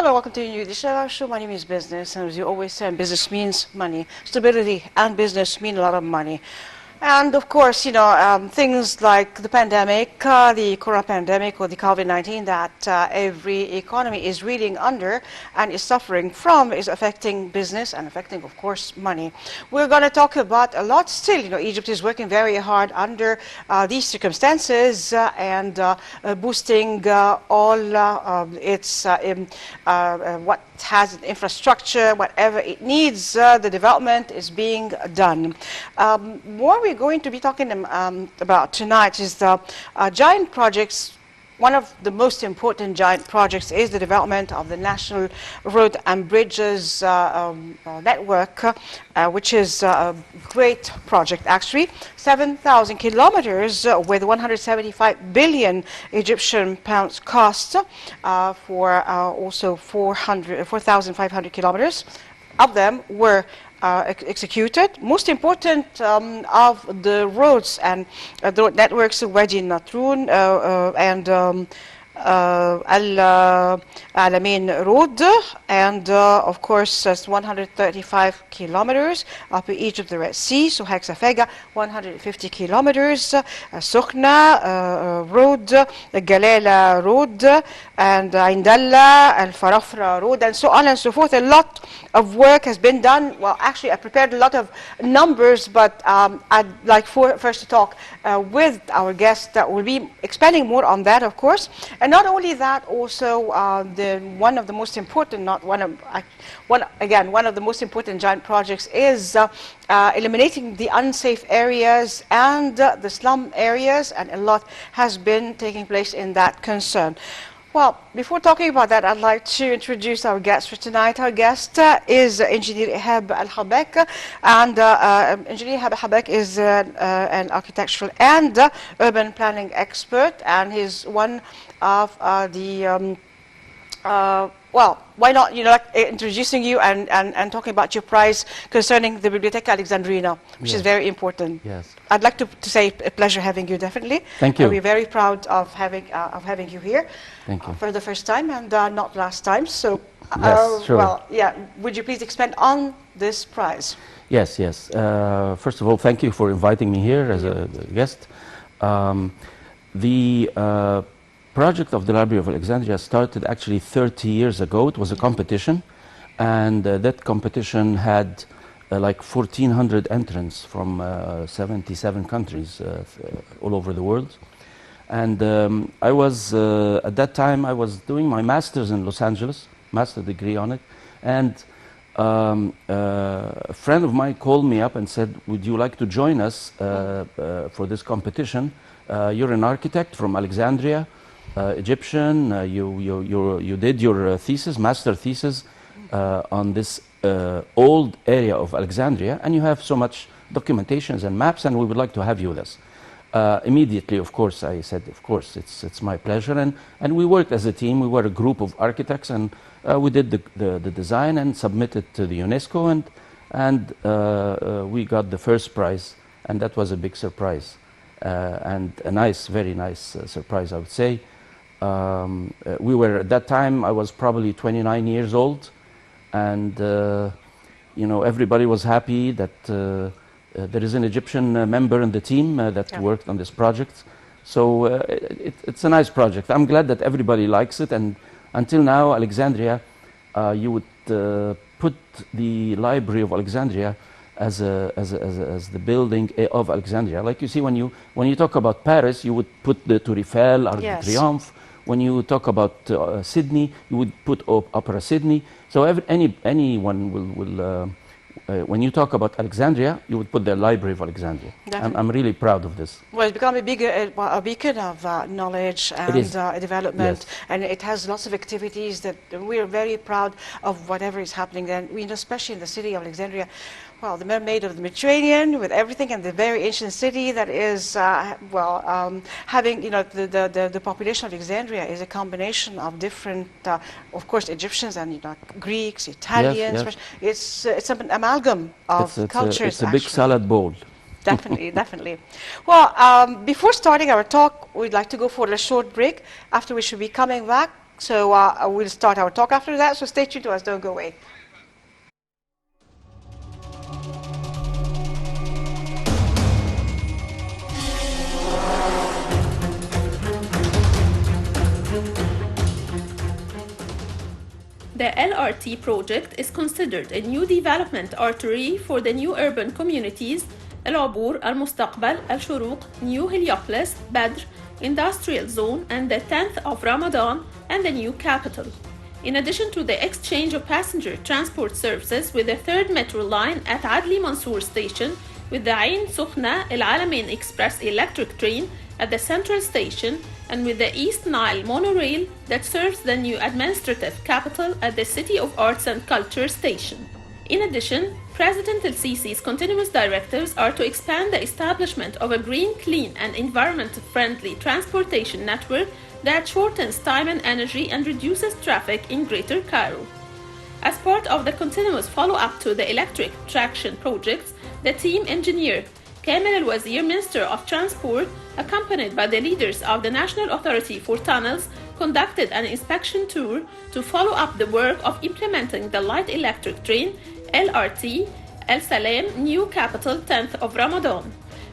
Hello, welcome to a new edition of our show. My name is Business, and as you always say, business means money. Stability and business mean a lot of money. And of course, things like the pandemic, the corona pandemic or the COVID-19 that every economy is reeling under and is suffering from is affecting business and affecting, of course, money. We're going to talk about a lot still. Egypt is working very hard under these circumstances and boosting all its what has infrastructure, whatever it needs, the development is being done. What we're going to be talking about tonight is the giant projects. One of the most important giant projects is the development of the National Road and Bridges network, which is a great project actually. 7,000 kilometers with 175 billion Egyptian pounds cost for also 4,500 kilometers. Of them were executed. Most important of the roads and the road networks, Wadi Natrun and Al Alamein Road, and of course 135 kilometers up Egypt, the Red Sea, so Hexafega 150 kilometers, Sukhna Road, the Galila Road, and Indalla, Al Farafra Road, and so on and so forth. A lot of work has been done. Well, actually I prepared a lot of numbers, but I'd like first to talk with our guest that will be expanding more on that, of course. And not only that, also one of the most important, one of the most important giant projects is eliminating the unsafe areas and the slum areas, and a lot has been taking place in that concern. Well, before talking about that, I'd like to introduce our guest for tonight. Our guest is Engineer Ihab Al-Habak, and Engineer Ihab Al-Habak is an architectural and urban planning expert, and he's one of well, why not, introducing you and talking about your prize concerning the Biblioteca Alexandrina, which is very important. Yes. I'd like to say a pleasure having you, definitely. Thank you. We're very proud of having you here. Thank you. For the first time and not last time. So, yes, sure. well, yeah, would you please expand on this prize? Yes, yes. First of all, thank you for inviting me here as a guest. The project of the Library of Alexandria started actually 30 years ago. It was a competition, and that competition had like 1,400 entrants from 77 countries all over the world. And I was, at that time, I was doing my master's in Los Angeles, master degree on it, and a friend of mine called me up and said, would you like to join us for this competition? You're an architect from Alexandria, Egyptian, you did your thesis, master thesis on this old area of Alexandria, and you have so much documentations and maps, and we would like to have you with us. Immediately, of course, I said, of course, it's my pleasure, and we worked as a team. We were a group of architects, and we did the design and submitted to the UNESCO, and we got the first prize, and that was a big surprise, and a nice, very nice surprise, I would say. We were, at that time, I was probably 29 years old, and everybody was happy that there is an Egyptian member in the team that worked on this project. So it's a nice project. I'm glad that everybody likes it, and until now, Alexandria, you would put the Library of Alexandria as the building of Alexandria. Like you see, when you talk about Paris, you would put the Tour Eiffel, Arc de Triomphe. When you talk about Sydney, you would put Opera Sydney. So anyone will when you talk about Alexandria, you would put the Library of Alexandria. I'm really proud of this. Well, it's become a beacon of knowledge and development, and it has lots of activities that we are very proud of whatever is happening there. And especially in the city of Alexandria, well, the mermaid of the Mediterranean, with everything, and the very ancient city that is, having, the population of Alexandria is a combination of different, of course, Egyptians and Greeks, Italians. Yes. It's an amalgam of cultures. It's a big salad bowl. Definitely, definitely. Well, before starting our talk, we'd like to go for a short break, after we should be coming back So we'll start our talk after that, so stay tuned to us, don't go away. The LRT project is considered a new development artery for the new urban communities العبور, المستقبل, الشروق, New Heliopolis, Badr, Industrial Zone, and the 10th of Ramadan, and the new capital. In addition to the exchange of passenger transport services with the third metro line at Adli Mansour station, with the Ain Sukhna El Alamein Express electric train at the central station, and with the East Nile monorail that serves the new administrative capital at the City of Arts and Culture station. In addition, President El-Sisi's continuous directives are to expand the establishment of a green, clean, and environment-friendly transportation network that shortens time and energy and reduces traffic in Greater Cairo. As part of the continuous follow-up to the electric traction projects, the team engineer Kamel El-Wazir, Minister of Transport, accompanied by the leaders of the National Authority for Tunnels, conducted an inspection tour to follow up the work of implementing the light electric train LRT El Salem New Capital 10th of Ramadan,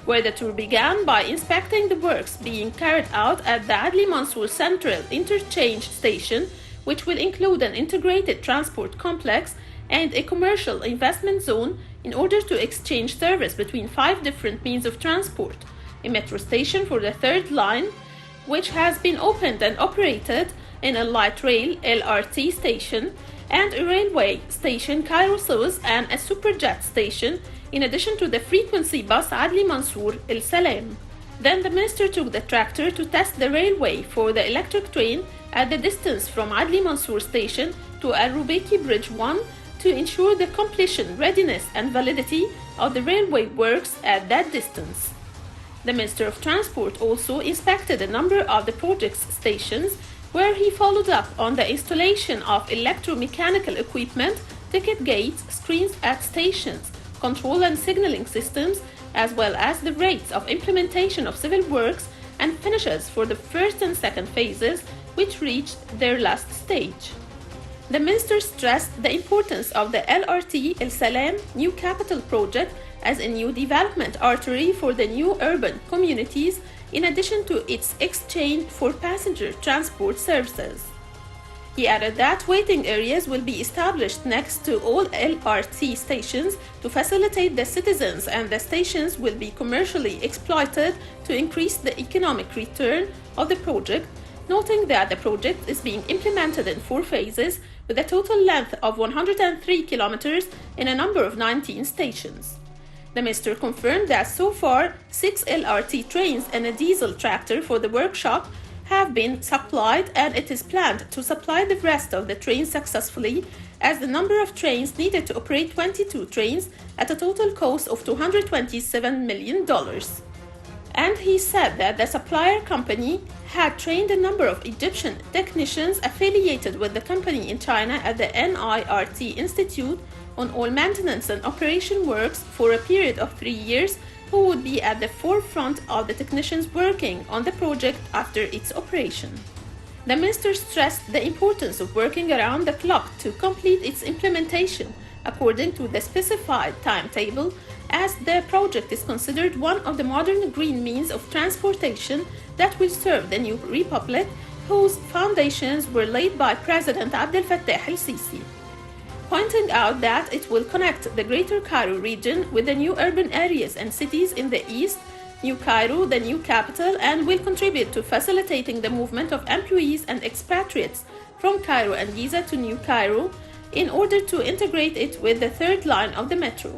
where the tour began by inspecting the works being carried out at the Adli Mansour Central Interchange Station, which will include an integrated transport complex and a commercial investment zone in order to exchange service between 5 different means of transport, a metro station for the third line, which has been opened and operated in a light rail LRT station, and a railway station Cairo Suez and a superjet station, in addition to the frequency bus Adli Mansour El Salem. Then the minister took the tractor to test the railway for the electric train at the distance from Adli Mansour station to Al Rubaiki Bridge 1 to ensure the completion, readiness and validity of the railway works at that distance. The Minister of Transport also inspected a number of the project's stations, where he followed up on the installation of electromechanical equipment, ticket gates, screens at stations, control and signaling systems, as well as the rates of implementation of civil works and finishes for the first and second phases, which reached their last stage. The minister stressed the importance of the LRT El Salem New Capital project as a new development artery for the new urban communities, in addition to its exchange for passenger transport services. He added that waiting areas will be established next to all LRT stations to facilitate the citizens, and the stations will be commercially exploited to increase the economic return of the project, noting that the project is being implemented in 4 phases with a total length of 103 kilometers in a number of 19 stations. The minister confirmed that so far 6 LRT trains and a diesel tractor for the workshop have been supplied, and it is planned to supply the rest of the trains successfully, as the number of trains needed to operate 22 trains at a total cost of $227 million. And he said that the supplier company had trained a number of Egyptian technicians affiliated with the company in China at the NIRT Institute on all maintenance and operation works for a period of 3 years, who would be at the forefront of the technicians working on the project after its operation. The minister stressed the importance of working around the clock to complete its implementation according to the specified timetable, as the project is considered one of the modern green means of transportation that will serve the new republic, whose foundations were laid by President Abdel Fattah el-Sisi, pointing out that it will connect the Greater Cairo region with the new urban areas and cities in the east, New Cairo, the new capital, and will contribute to facilitating the movement of employees and expatriates from Cairo and Giza to New Cairo in order to integrate it with the third line of the metro.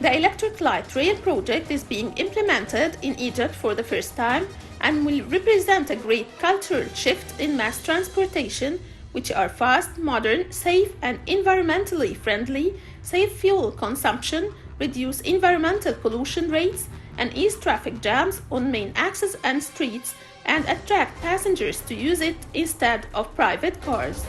The electric light rail project is being implemented in Egypt for the first time and will represent a great cultural shift in mass transportation, which are fast, modern, safe, and environmentally friendly, save fuel consumption, reduce environmental pollution rates, and ease traffic jams on main axes and streets, and attract passengers to use it instead of private cars.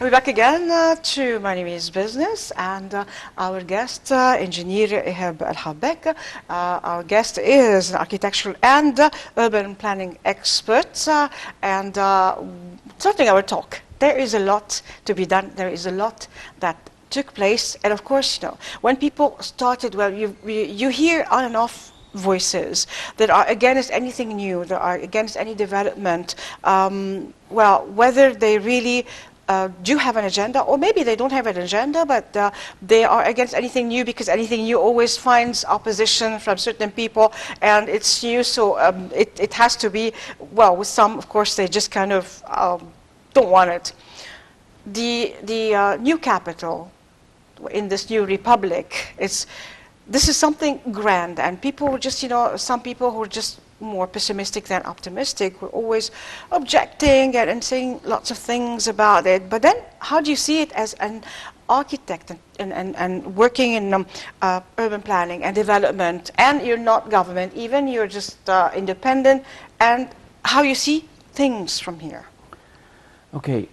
We're back again to My Name is Business, and our guest, Engineer Ihab Al-Habek. Our guest is an architectural and urban planning expert, and starting our talk, there is a lot to be done. There is a lot that took place, and of course, you know, when people started, well, you hear on and off voices that are against anything new, that are against any development. Well, whether they really do have an agenda, or maybe they don't have an agenda, but they are against anything new, because anything new always finds opposition from certain people, and it's new, so it has to be, well, with some, of course, they just kind of don't want it. The new capital in this new republic, this is something grand, and people were just, you know, some people who are just more pessimistic than optimistic were always objecting and saying lots of things about it. But then, how do you see it as an architect and working in urban planning and development, and you're not government, even you're just independent, and how you see things from here? Okay.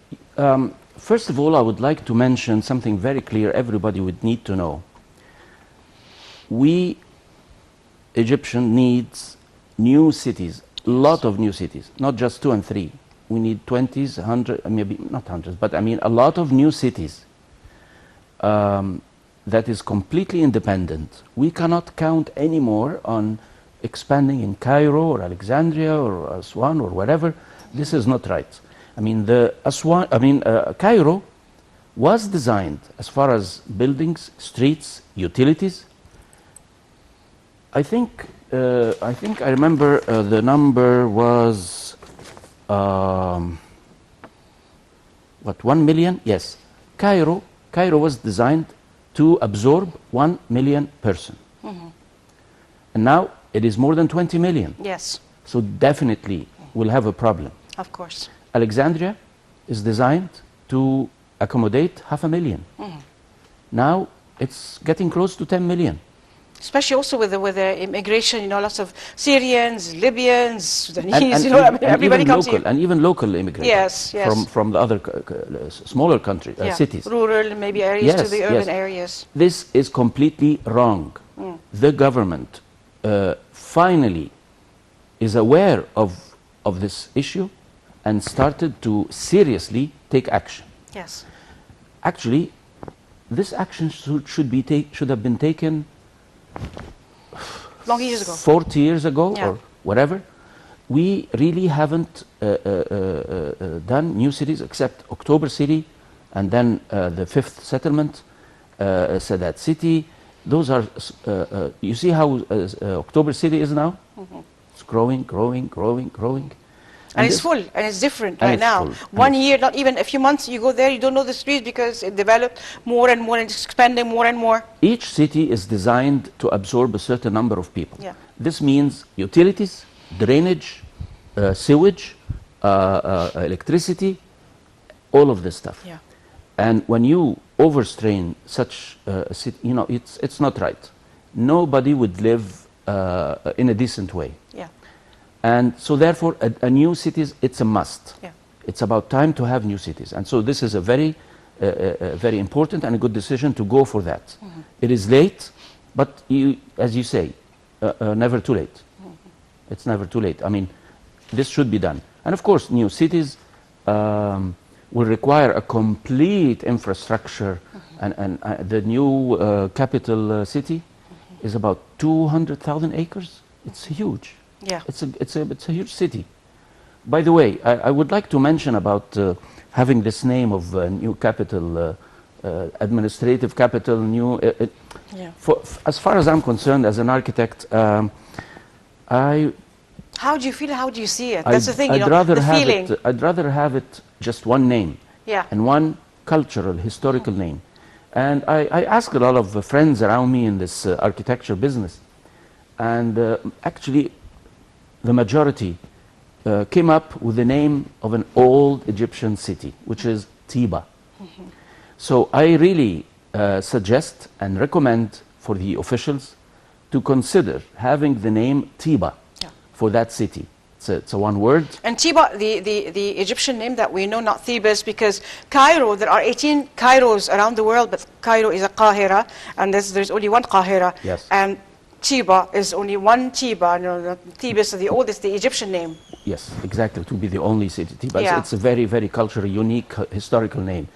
First of all, I would like to mention something very clear everybody would need to know. We, Egyptian, needs new cities, a lot of new cities, not just 2 and 3. We need 20s, 100, maybe not hundreds, but I mean a lot of new cities that is completely independent. We cannot count anymore on expanding in Cairo or Alexandria or Aswan or whatever. This is not right. I mean, Cairo was designed as far as buildings, streets, utilities. I think I remember the number was what, 1 million? Yes, Cairo was designed to absorb 1 million person, and now it is more than 20 million. Yes. So definitely we'll have a problem. Of course. Alexandria is designed to accommodate 500,000. Now it's getting close to 10 million. Especially also with the immigration, you know, lots of Syrians, Libyans, Sudanese, you know, everybody comes here. And even local immigrants. Yes, yes. From the other smaller countries, cities. Rural, maybe areas to the urban areas. This is completely wrong. The government finally is aware of this issue and started to seriously take action. Yes. Actually, this action should have been taken long years ago, 40 years ago, or whatever. We really haven't done new cities except October City, and then the 5th settlement, Sadat City. Those are, you see how October City is now? It's growing, growing, growing, growing. And it's full, and it's different right now. 1 year, not even a few months, you go there, you don't know the streets because it developed more and more and it's expanding more and more. Each city is designed to absorb a certain number of people. Yeah. This means utilities, drainage, sewage, electricity, all of this stuff. Yeah. And when you overstrain such a city, you know, it's not right. Nobody would live in a decent way. Yeah. And so therefore, a new cities, it's a must. Yeah. It's about time to have new cities. And so this is a very important and a good decision to go for that. It is late, but as you say, never too late. It's never too late. I mean, this should be done. And of course, new cities will require a complete infrastructure. And the new capital city is about 200,000 acres. It's huge. Yeah. It's a huge city. By the way, I would like to mention about having this name of new capital, administrative capital, new. As far as I'm concerned, as an architect, how do you feel? How do you see it? That's the thing, you know, the feeling. I'd rather have it just one name. Yeah. And one cultural, historical name. And I asked a lot of friends around me in this architecture business, and actually, the majority came up with the name of an old Egyptian city, which is Tiba. So I really suggest and recommend for the officials to consider having the name Tiba for that city. It's a one word. And Tiba, the Egyptian name that we know, not Thebes, because Cairo, there are 18 Cairos around the world, but Cairo is a Qahira, and there's only one Qahira. Yes. And Tiba is only one Tiba. Thebes is the oldest, the Egyptian name. Yes, exactly. To be the only city. Tiba. Yeah. It's a very, very culturally unique, historical name.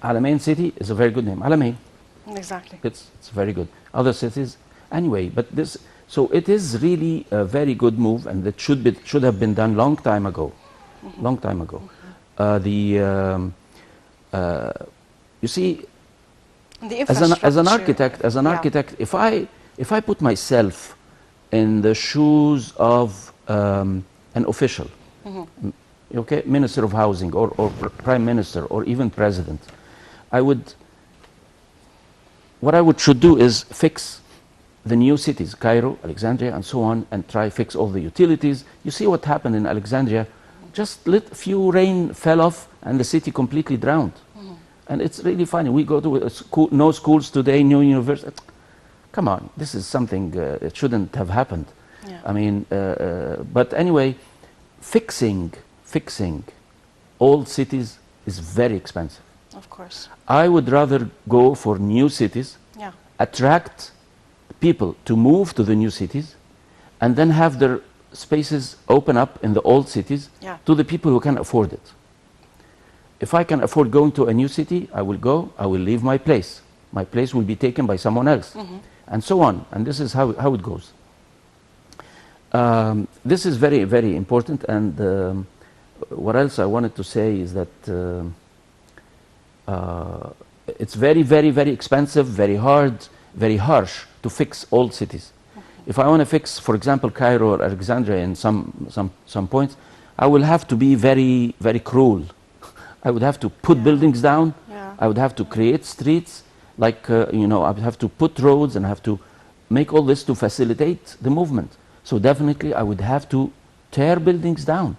Alamein city is a very good name. Alamein. Exactly. It's very good. Other cities, anyway. But this, so it is really a very good move, and that should have been done long time ago. Long time ago. You see, The as an infrastructure. architect, if I put myself in the shoes of an official, okay, Minister of Housing or Prime Minister or even President, what I should do is fix the new cities, Cairo, Alexandria, and so on, and try fix all the utilities. You see what happened in Alexandria? Just few rain fell off, and the city completely drowned. And it's really funny. We go to a school, no schools today, no university. Come on, this is something it shouldn't have happened. Yeah. I mean, but anyway, fixing old cities is very expensive. Of course. I would rather go for new cities, Yeah. attract people to move to the new cities, and then have their spaces open up in the old cities Yeah. to the people who can afford it. If I can afford going to a new city, I will go, I will leave my place. My place will be taken by someone else, and so on. And this is how it goes. This is very, very important. And what else I wanted to say is that it's very, very, very expensive, very hard, very harsh to fix old cities. If I want to fix, for example, Cairo or Alexandria in some points, I will have to be very, very cruel. I would have to put buildings down. Yeah. I would have to create streets, like, you know, I would have to put roads and have to make all this to facilitate the movement. So definitely I would have to tear buildings down.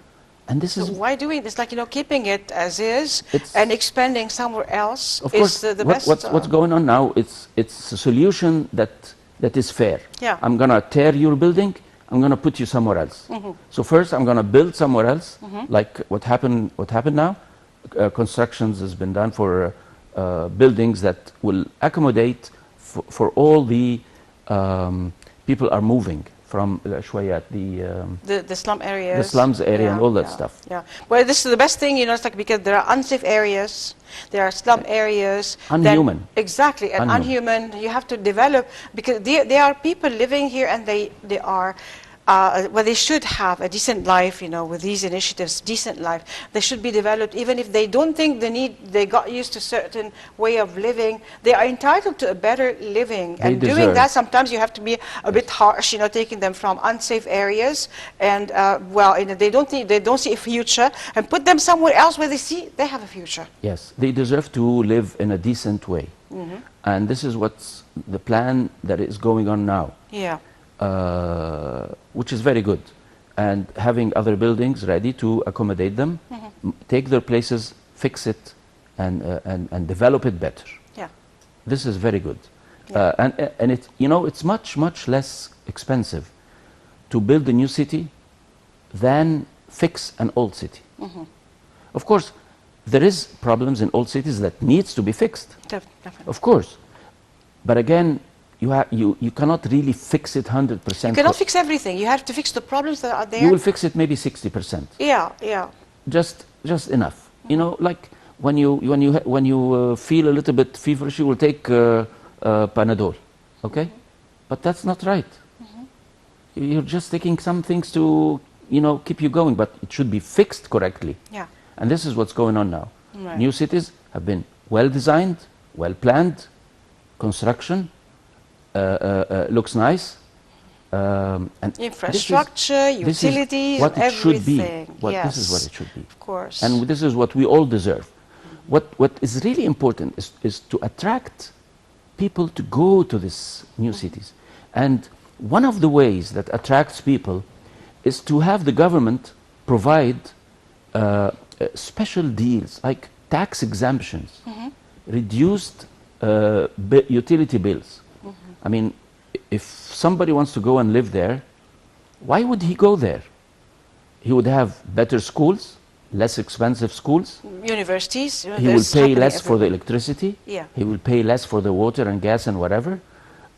And this is, Why doing this? Like, keeping it as is It's- and expanding somewhere else of is course, the best. what's going on now, it's a solution that is fair. Yeah. I'm going to tear your building, I'm going to put you somewhere else. So first I'm going to build somewhere else, like what happened now. Constructions has been done for buildings that will accommodate for all the people are moving from Shwayat, the slum areas. the slums area and all that yeah, stuff. Yeah. Well, this is the best thing, it's like because there are unsafe areas, there are slum areas. Unhuman. Then, exactly, and unhuman. You have to develop, because they are people living here, and they are, well, they should have a decent life, with these initiatives, decent life. They should be developed, even if they don't think they got used to certain way of living. They are entitled to a better living. They And doing deserve. that, sometimes you have to be a bit harsh, taking them from unsafe areas, and they don't see a future, and put them somewhere else where they have a future. Yes, they deserve to live in a decent way. And this is what's the plan that is going on now. Yeah. Which is very good, and having other buildings ready to accommodate them, take their places, fix it, and develop it better. Yeah. This is very good, Yeah. and it's much less expensive to build a new city than fix an old city. Of course, there is problems in old cities that needs to be fixed. Definitely. Of course, but again, you cannot really fix it 100%. You cannot fix everything. You have to fix the problems that are there. You will fix it maybe 60%. Yeah. Just enough. Like when you feel a little bit feverish, you will take Panadol, okay? But that's not right. You're just taking some things to keep you going, but it should be fixed correctly. Yeah. And this is what's going on now. Right. New cities have been well designed, well planned, construction looks nice. And Infrastructure, this is utilities, what it should be. everything. This is what it should be. Of course. And this is what we all deserve. What is really important is to attract people to go to these new cities. And one of the ways that attracts people is to have the government provide special deals, like tax exemptions, reduced utility bills. I mean, if somebody wants to go and live there, Why would he go there? He would have better schools, less expensive schools. Universities. He will pay less for the electricity. Yeah. He will pay less for the water and gas and whatever.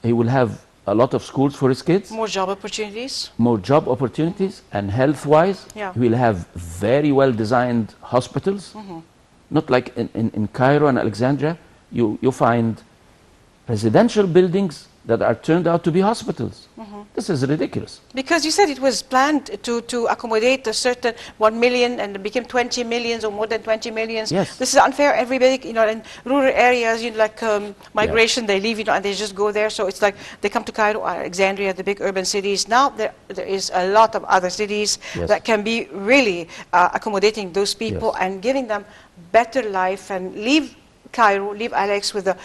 He will have a lot of schools for his kids, More job opportunities. more job opportunities, and health-wise, Yeah. he will have very well-designed hospitals. Not like in Cairo and Alexandria, you find residential buildings that are turned out to be hospitals. This is ridiculous. Because you said it was planned to accommodate a certain 1 million and it became 20 millions or more than 20 millions. Yes. This is unfair. Everybody, in rural areas, like migration, they leave, and they just go there. So it's like they come to Cairo, Alexandria, the big urban cities. Now there is a lot of other cities Yes. that can be really accommodating those people Yes. and giving them better life and leave Cairo, leave Alex with the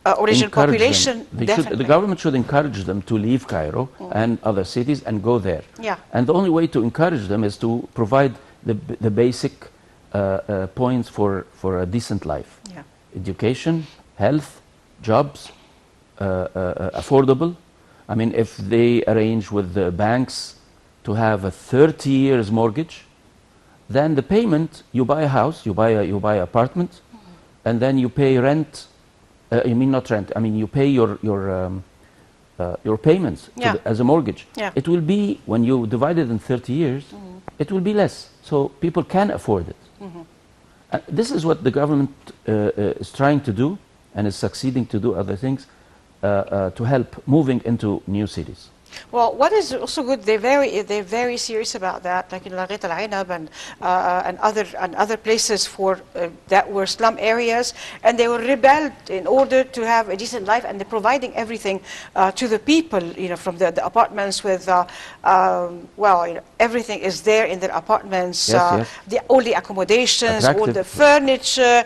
original Encourage population. them. Definitely. The government should encourage them to leave Cairo and other cities and go there. Yeah. And the only way to encourage them is to provide the basic points for a decent life. Yeah. Education, health, jobs, affordable. I mean, if they arrange with the banks to have a 30 years mortgage, then the payment, you buy a house, you buy an apartment, and then you pay rent. You mean not rent? I mean you pay your payments to Yeah. as a mortgage. Yeah. It will be, when you divide it in 30 years, it will be less. So people can afford it. This is what the government is trying to do, and is succeeding to do other things to help moving into new cities. Well, what is also good, they're very serious about that, like in Laghet Al Ainab and other places that were slum areas, and they were rebelled in order to have a decent life, and they're providing everything to the people, from the apartments with, everything is there in their apartments, Yes, yes. all the accommodations, all Attractive. the furniture,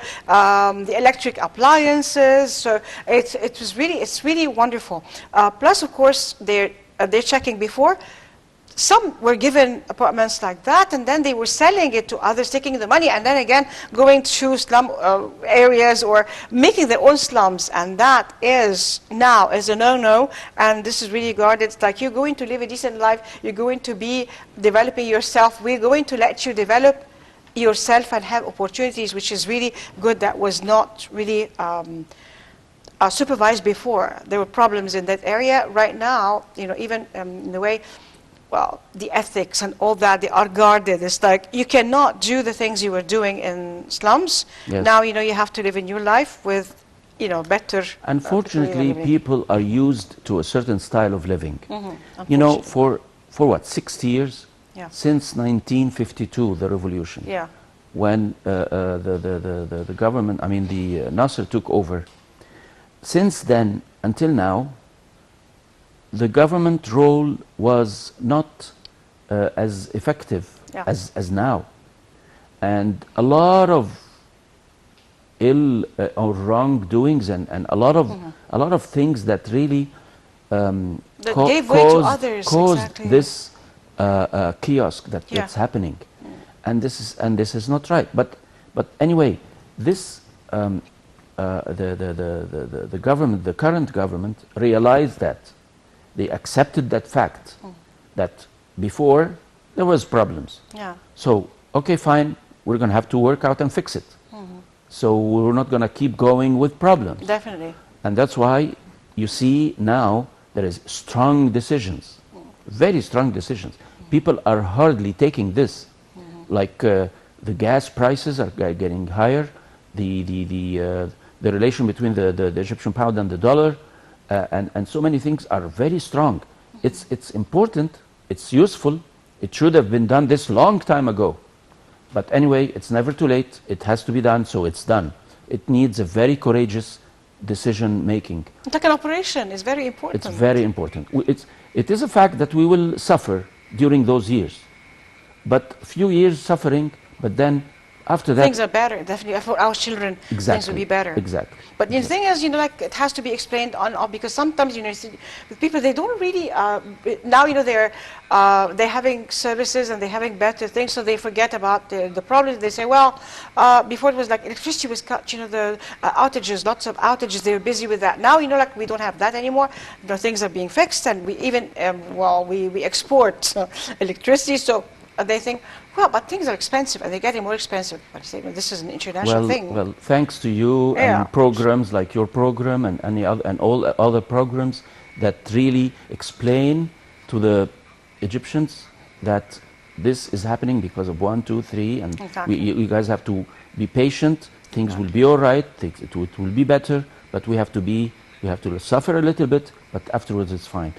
the electric appliances. So it's really wonderful. Plus, of course, they're checking before. Some were given apartments like that, and then they were selling it to others, taking the money, and then again going to slum areas or making their own slums. And that is now a no-no, and this is really guarded. It's like, you're going to live a decent life, you're going to be developing yourself, we're going to let you develop yourself and have opportunities, which is really good. That was not really supervised before. There were problems in that area. Right now, even in the way, the ethics and all that, they are guarded. It's like, you cannot do the things you were doing in slums. Yes. Now, you have to live a new life with, better. Unfortunately, living. people are used to a certain style of living. Unfortunately. For what, 60 years? Yeah. Since 1952, the revolution. Yeah. When the government, the Nasser took over. Since then until now, the government role was not as effective Yeah. as now. And a lot of ill or wrongdoings and a lot of things that really That gave way to others, caused exactly. this kiosk Yeah. that's happening. And this is not right. But anyway, this the government, the current government, realized that. They accepted that fact, that before there was problems. Yeah. So, okay, fine, we're going to have to work out and fix it. So we're not going to keep going with problems. Definitely. And that's why you see now there is strong decisions, very strong decisions. People are hardly taking this. Like the gas prices are getting higher, the relation between the Egyptian pound and the dollar, and so many things are very strong. It's important, it's useful, it should have been done this long time ago. But anyway, it's never too late, it has to be done, so it's done. It needs a very courageous decision making. Like an operation is very important. It's very important. It is a fact that we will suffer during those years. But few years suffering, but then After that, things are better. Definitely for our children, things will be better. Exactly. But the thing is, like it has to be explained on off, because sometimes, you see, with people, they don't really now, they're having services and they're having better things, so they forget about the problems. They say, well, before it was like electricity was cut, the outages, lots of outages. They were busy with that. Now, like we don't have that anymore. Things are being fixed, and we even we export electricity. So they think, well, but things are expensive, and they're getting more expensive. But I say, well, this is an international thing. Well, thanks to you and programs like your program and any other and all other programs that really explain to the Egyptians that this is happening because of 1, 2, 3, and Exactly. you guys have to be patient. Things will be all right. It will be better, but we have to suffer a little bit, but afterwards it's fine.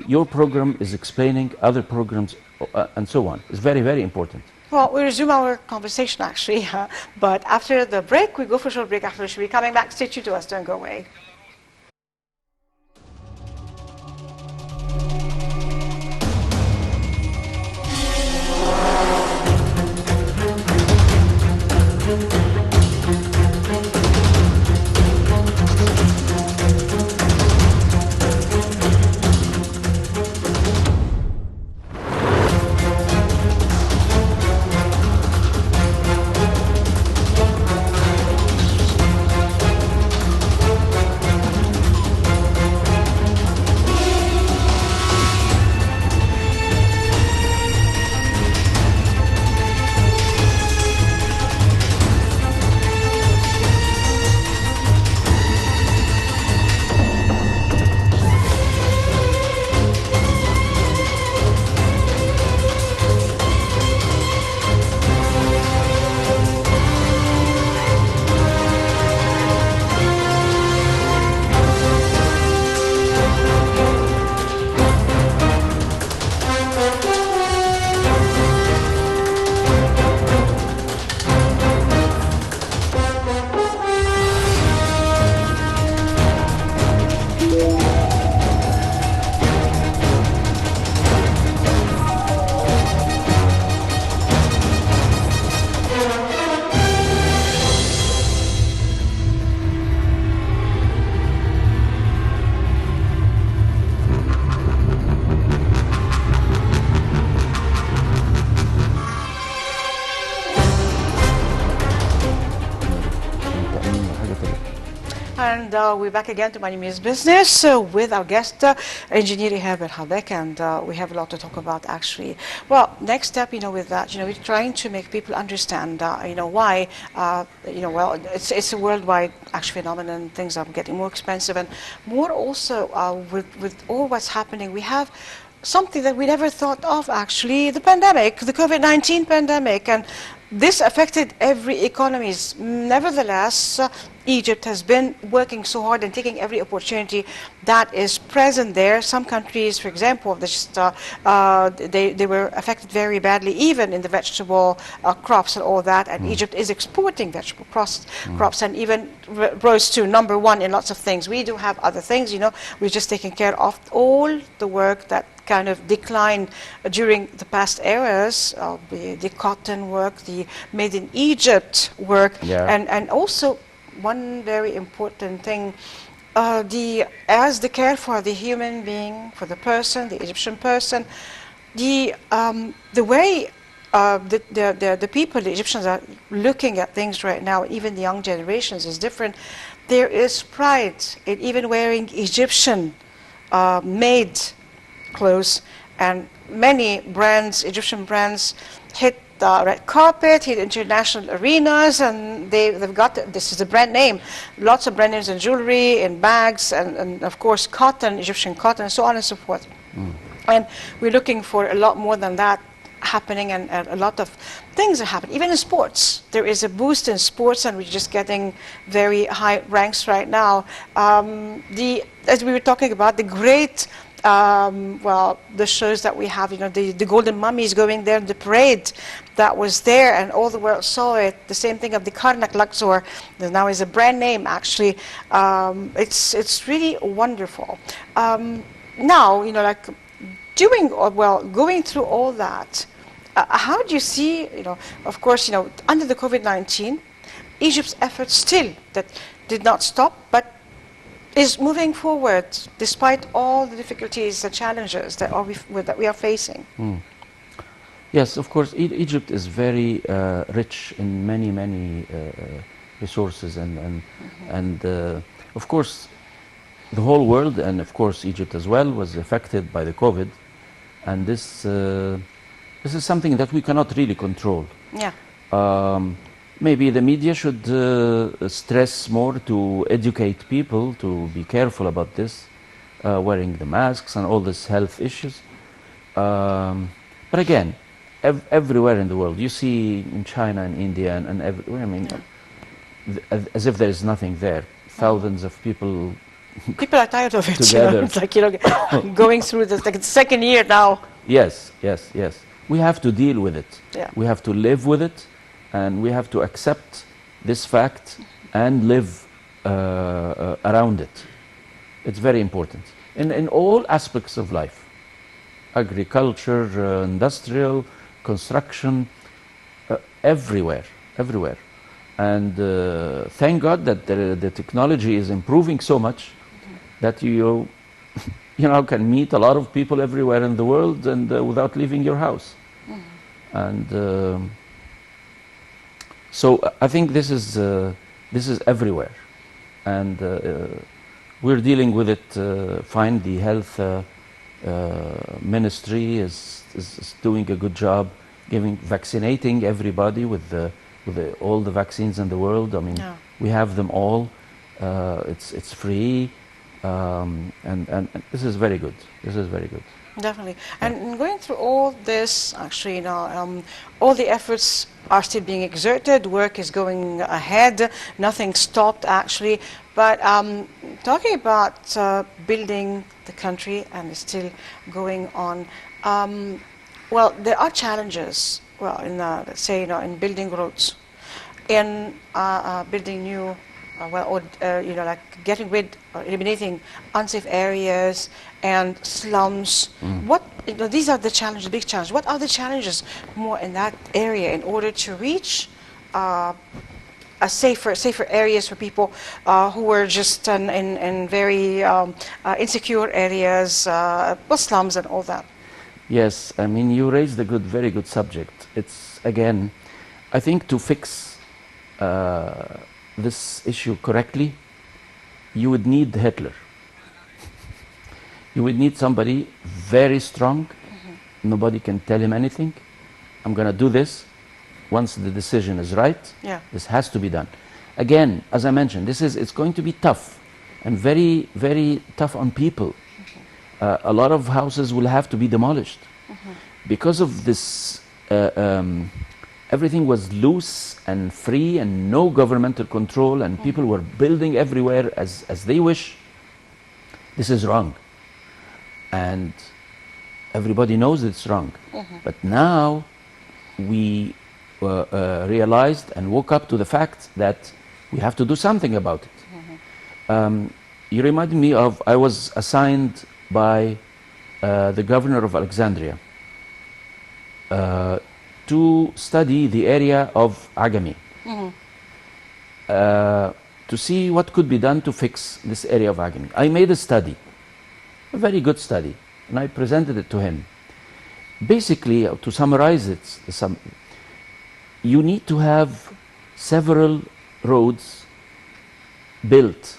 Your program is explaining other programs and so on. It's very, very important. Well, we resume our conversation actually, but after the break, we go for a short break. After, we'll be coming back. Stay tuned to us. Don't go away. And we're back again to Money Means Business with our guest, Engineer Ihab El-Habek, and we have a lot to talk about actually. Well, next step, with that, we're trying to make people understand, why, well, it's a worldwide actual phenomenon. Things are getting more expensive, and more also with all what's happening, we have something that we never thought of actually, the pandemic, the COVID-19 pandemic, and this affected every economy. Nevertheless, Egypt has been working so hard and taking every opportunity that is present there. Some countries, for example, they were affected very badly, even in the vegetable crops and all that. And Egypt is exporting vegetable crops and even rose to #1 in lots of things. We do have other things, we're just taking care of all the work that kind of declined during the past eras, the cotton work, the made in Egypt work, and also one very important thing, as the care for the human being, for the person, the Egyptian person, the way the people, the Egyptians are looking at things right now, even the young generations, is different. There is pride in even wearing Egyptian made clothes, and many brands, Egyptian brands, hit the red carpet, hit international arenas, and they've got, this is a brand name, lots of brand names in jewelry, in bags, and of course cotton, Egyptian cotton, and so on and so forth. And we're looking for a lot more than that happening, and a lot of things are happening. Even in sports, there is a boost in sports, and we're just getting very high ranks right now. As we were talking about, the great the shows that we have, the Golden Mummies going there, the parade that was there, and all the world saw it. The same thing of the Karnak Luxor, that now is a brand name actually. It's really wonderful. Now, going through all that, how do you see, of course, under the COVID-19, Egypt's efforts still that did not stop, but is moving forward despite all the difficulties and challenges that we are facing. Yes, of course, Egypt is very rich in many resources, and of course, the whole world, and of course Egypt as well, was affected by the COVID, and this is something that we cannot really control. Yeah. Maybe the media should stress more to educate people to be careful about this, wearing the masks and all these health issues. But again, everywhere in the world, you see in China and India and everywhere, I mean, as if there is nothing there. Thousands of people. People are tired of it. Together. It's like, going through this, like, the second year now. Yes. We have to deal with it. Yeah. We have to live with it, and we have to accept this fact and live around it. It's very important in all aspects of life: agriculture, industrial, construction, everywhere. And thank God that the technology is improving so much that you can meet a lot of people everywhere in the world and without leaving your house. And so I think this is everywhere, and we're dealing with it fine. The health ministry is doing a good job vaccinating everybody with all the vaccines in the world. I mean, we have them all. It's free, and this is very good. Definitely. And going through all this, actually, all the efforts are still being exerted. Work is going ahead. Nothing stopped, actually. But talking about building the country, and it's still going on. Well, there are challenges. Well, in let's say, in building roads, in building new, like getting rid or eliminating unsafe areas and slums. What these are the challenges, big challenges. What are the challenges more in that area in order to reach a safer areas for people who were just in very insecure areas, slums and all that? Yes, I mean, you raised a very good subject. It's, again, I think to fix this issue correctly, you would need Hitler. You would need somebody very strong. Nobody can tell him anything. I'm going to do this. Once the decision is right, this has to be done. Again, as I mentioned, it's going to be tough and very tough on people. A lot of houses will have to be demolished. Because of this, everything was loose and free and no governmental control, and people were building everywhere as they wish. This is wrong. And everybody knows it's wrong. But now we realized and woke up to the fact that we have to do something about it. You reminded me of, I was assigned by the governor of Alexandria to study the area of Agami, to see what could be done to fix this area of Agami. I made a study, a very good study, and I presented it to him. Basically, to summarize it, you need to have several roads built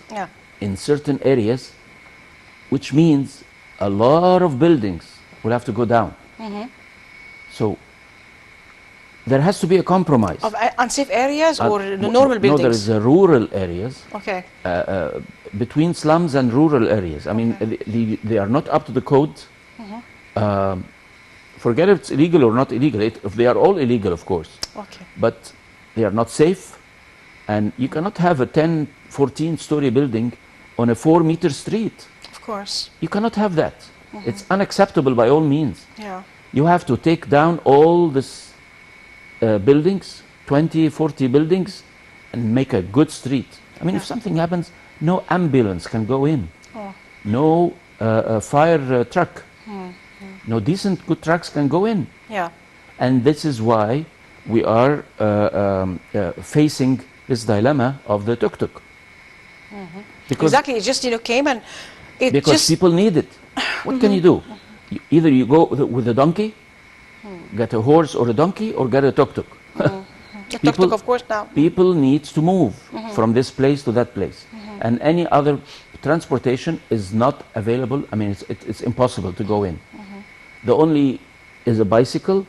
in certain areas, which means a lot of buildings will have to go down. So there has to be a compromise. Of unsafe areas or the normal buildings? No, there is rural areas. Okay. Between slums and rural areas. I mean, they are not up to the code. Forget if it's illegal or not illegal. If they are all illegal, of course. Okay. But they are not safe, and you cannot have a 10, 14-story building on a 4-meter street. Of course. You cannot have that. It's unacceptable by all means. Yeah. You have to take down all these buildings, 20, 40 buildings, and make a good street. I mean, if something happens, no ambulance can go in. No fire truck. No decent, good trucks can go in. Yeah. And this is why we are facing this dilemma of the tuk-tuk. Because, Exactly. It just came and it because just people need it. What can you do? Either you go with a donkey, get a horse or a donkey, or get a tuk-tuk. the tuk-tuk, of course, now. People need to move from this place to that place. And any other transportation is not available. I mean, it's impossible to go in. The only is a bicycle,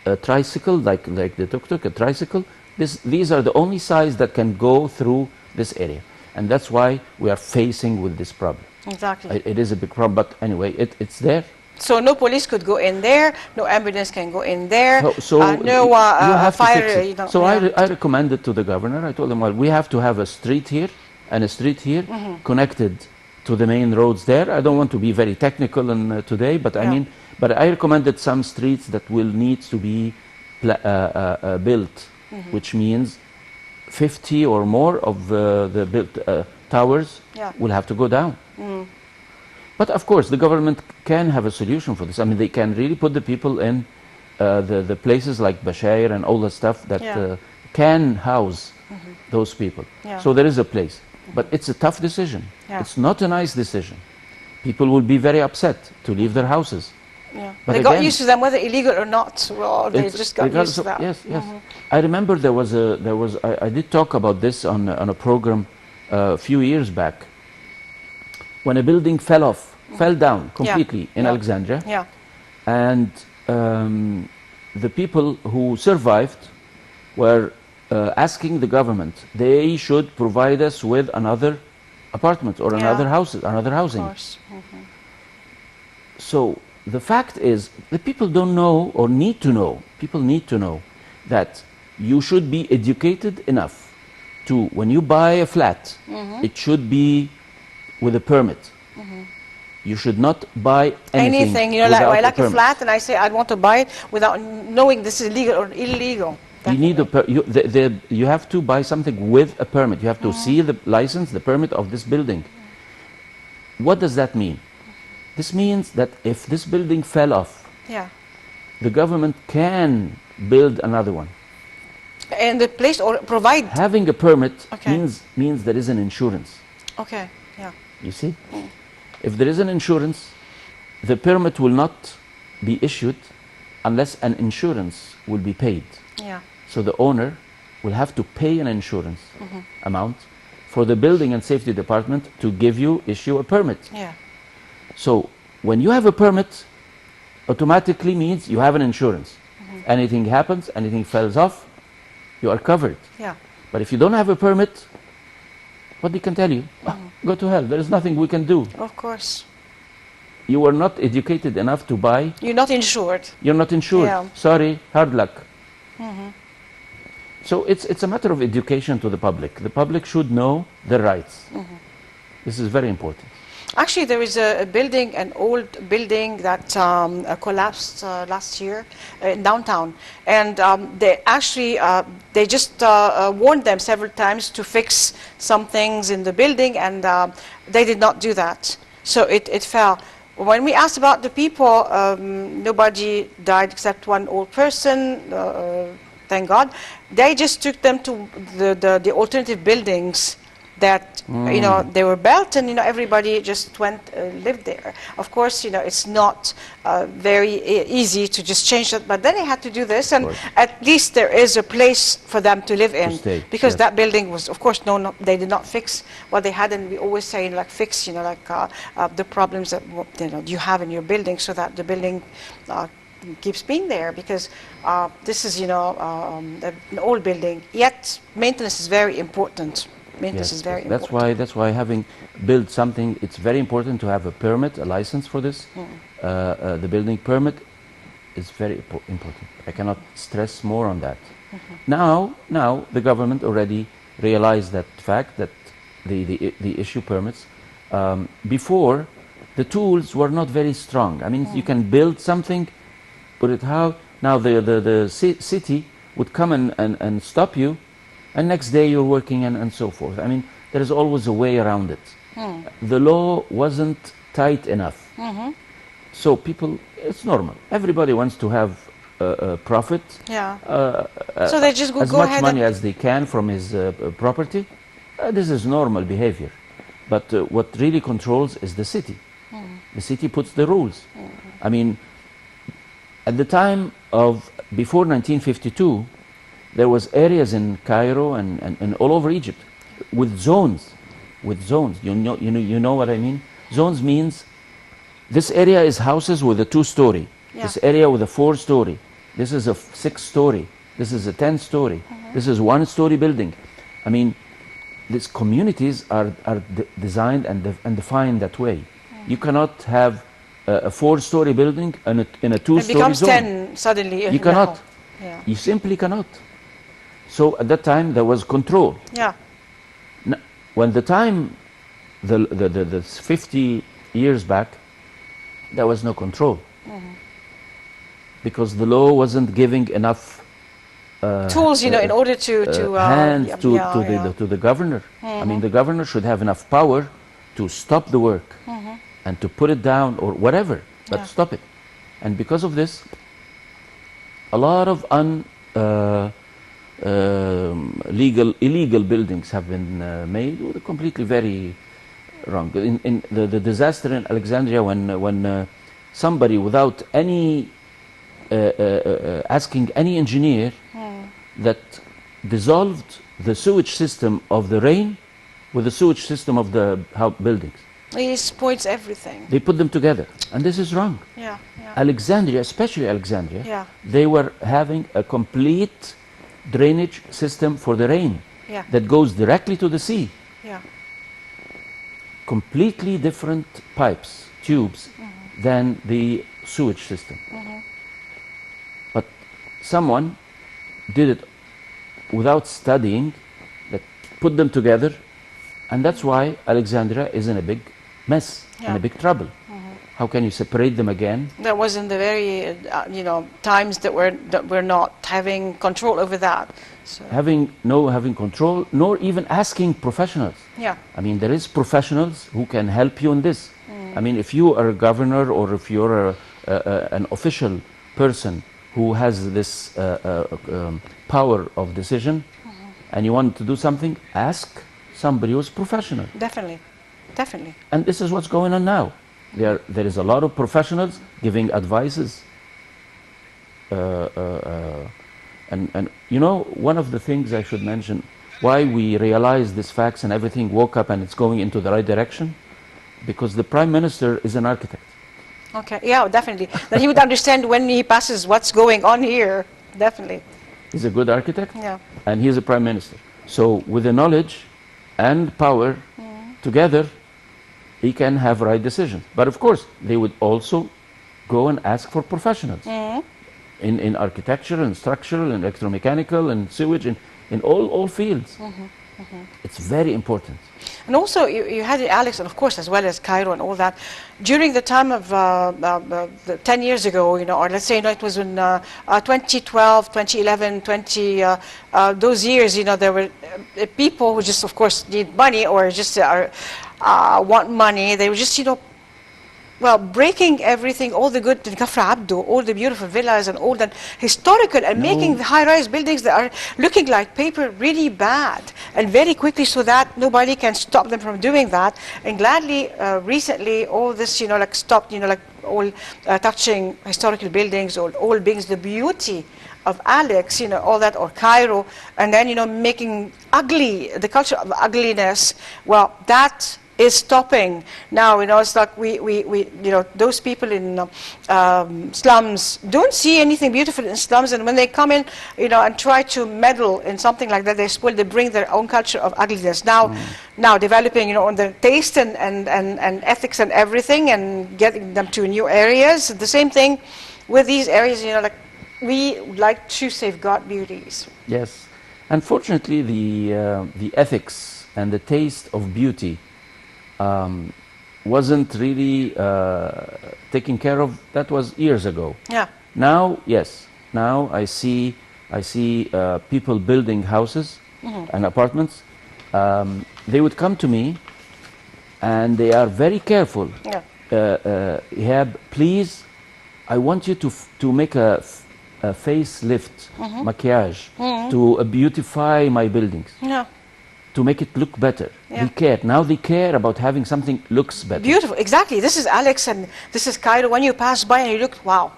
a tricycle, like the tuk-tuk, a tricycle. These are the only size that can go through this area. And that's why we are facing with this problem. Exactly. It is a big problem, but anyway, it's there. So no police could go in there, no ambulance can go in there, So no you have to fire. fix it. So I recommended to the governor, I told him, well, we have to have a street here and a street here connected to the main roads there. I don't want to be very technical today, but I mean, but I recommended some streets that will need to be built, which means 50 or more of the built towers will have to go down. But of course, the government can have a solution for this. I mean, they can really put the people in the places like Bashair and all the stuff that can house those people. So there is a place. But it's a tough decision. It's not a nice decision. People will be very upset to leave their houses. But they got used to them, whether illegal or not. Well, they just got used to that. Yes, yes. I remember I did talk about this on a program a few years back. When a building fell down completely in Alexandria, and the people who survived were asking the government they should provide us with another apartment or another housing. Of course. So the fact is, the people don't know or need to know. People need to know that you should be educated enough to, when you buy a flat, it should be with a permit. You should not buy anything like a flat, and I say I want to buy it without knowing this is legal or illegal. You need you have to buy something with a permit. You have to see the license, the permit of this building. What does that mean? This means that if this building fell off, the government can build another one. And the place or provide. Having a permit means there is an insurance. Okay. Yeah. You see? If there is an insurance, the permit will not be issued unless an insurance will be paid. Yeah. So the owner will have to pay an insurance amount for the building and safety department to issue a permit. Yeah. So when you have a permit, automatically means you have an insurance. Anything happens, anything falls off, you are covered. Yeah. But if you don't have a permit, what they can tell you? Go to hell. There is nothing we can do. Of course. You are not educated enough to buy. You're not insured. You're not insured. Yeah. Sorry, hard luck. So it's a matter of education to the public. The public should know their rights. This is very important. Actually, there is a building, an old building that collapsed last year in downtown, and they actually they just warned them several times to fix some things in the building, and they did not do that. So it fell. When we asked about the people, nobody died except one old person. Thank God. They just took them to the alternative buildings that they were built, and everybody just went lived there. Of course, it's not very easy to just change that, but then they had to do this, and at least there is a place for them to live in, because that building was, of course, no, they did not fix what they had, and we always say like fix, the problems that you have in your building, so that the building keeps being there, because this is an old building. Yet maintenance is very important. Maintenance is very important. That's why having built something, it's very important to have a permit, a license for this. The building permit is very important. I cannot stress more on that. Now the government already realized that fact, that the issue permits. Before, the tools were not very strong. I mean, you can build something, put it how. Now the city would come and stop you, and next day you're working and so forth. I mean, there is always a way around it. The law wasn't tight enough. So people, it's normal. Everybody wants to have profit. Yeah. So they just As go much ahead money and as they can from his property. This is normal behavior. But what really controls is the city. The city puts the rules. I mean, at the time of before 1952, there was areas in Cairo and all over Egypt with zones. With zones. You know what I mean? Zones means this area is houses with a 2-story. Yeah. This area with a 4-story. This is a 6-story. This is a 10-story. This is 1-story building. I mean, these communities are designed and defined that way. You cannot have a 4-story building and in a 2-story it becomes zone. 10 suddenly. You cannot. Yeah. You simply cannot. So at that time there was control. Yeah. When the time, the 50 years back, there was no control. Because the law wasn't giving enough Tools, in order to hands yeah, to, yeah, to, yeah. the, to the governor. I mean, the governor should have enough power to stop the work and to put it down or whatever, but Yeah. stop it. And because of this, a lot of illegal buildings have been made, completely very wrong. In the disaster in Alexandria, when somebody without any asking any engineer that dissolved the sewage system of the rain with the sewage system of the buildings. He spoils everything. They put them together, and this is wrong. Yeah, yeah. Alexandria, especially Alexandria, Yeah. they were having a complete drainage system for the rain Yeah. that goes directly to the sea. Yeah. Completely different pipes, tubes, than the sewage system. But someone did it without studying, that put them together, and that's why Alexandria is in a big mess, in Yeah. a big trouble. How can you separate them again? That was in the very, times that we're not having control over that. So, Having control, nor even asking professionals. yeah. I mean, there is professionals who can help you in this. I mean, if you are a governor or if you're an official person who has this power of decision and you want to do something, ask somebody who's professional. Definitely. Definitely. And this is what's going on now. There is a lot of professionals giving advices. And one of the things I should mention, why we realize these facts and everything woke up and it's going into the right direction, because the Prime Minister is an architect. Okay. Yeah, definitely. Then he would understand when he passes what's going on here. Definitely. He's a good architect, Yeah. and he's a Prime Minister. So with the knowledge and power together, he can have right decisions. But of course, they would also go and ask for professionals in architecture and structural and electromechanical and sewage, in all fields. It's very important. And also, you had Alex, and of course, as well as Cairo and all that, during the time of 10 years ago, or let's say, it was in 2012, 2011, those years, there were people who just, of course, need money or just want money. They were just, breaking everything, all the good in Kafra Abdo, all the beautiful villas and all that historical, and making the high-rise buildings that are looking like paper really bad, and very quickly, so that nobody can stop them from doing that. And gladly, recently, all this, stopped, all touching historical buildings or all buildings, the beauty of Alex, all that, or Cairo, and then, making ugly, the culture of ugliness, well, that is stopping now. It's like we those people in slums don't see anything beautiful in slums, and when they come in, and try to meddle in something like that, they bring their own culture of ugliness. Now developing, on the taste and ethics and everything, and getting them to new areas. The same thing with these areas, we like to safeguard beauties. Yes. Unfortunately, the ethics and the taste of beauty wasn't really taken care of. That was years ago. Yeah. Now, yes. Now I see people building houses and apartments. They would come to me, and they are very careful. Yeah. Ihab, please, I want you to make a facelift, maquillage, to beautify my buildings, Yeah. to make it look better. Yeah. They care. Now they care about having something looks better. Beautiful. Exactly. This is Alex and this is Cairo. When you pass by and you look, wow.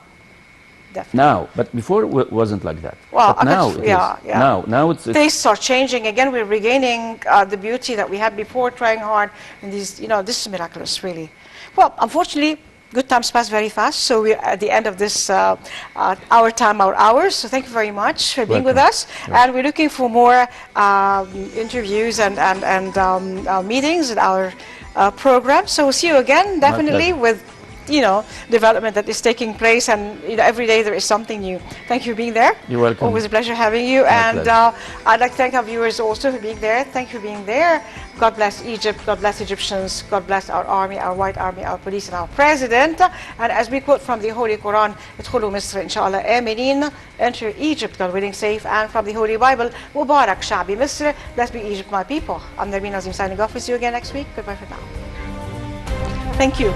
Definitely. Now, but before it wasn't like that. Well, but now it yeah, is. yeah. Now it's Tastes are changing again. We're regaining the beauty that we had before, trying hard. And these, this is miraculous, really. Well, unfortunately, good times pass very fast. So we're at the end of this our time, our hours. So thank you very much for being with Welcome. us. And we're looking for more interviews and meetings in our program. So we'll see you again, definitely, pleasure. with development that is taking place, and every day there is something new. Thank you for being there. You're welcome. Always a pleasure having you. My And pleasure. I'd like to thank our viewers also for being there. Thank you for being there. God bless Egypt. God bless Egyptians. God bless our army, our white army, our police, and our president. And as we quote from the Holy Quran, ادخلوا مصر إن شاء الله آمنين. Enter Egypt, God willing, safe. And from the Holy Bible, مبارك شعبي مصر. Blessed be Egypt, my people. I'm Narbeen Nazim signing off with you again next week. Goodbye for now. Thank you.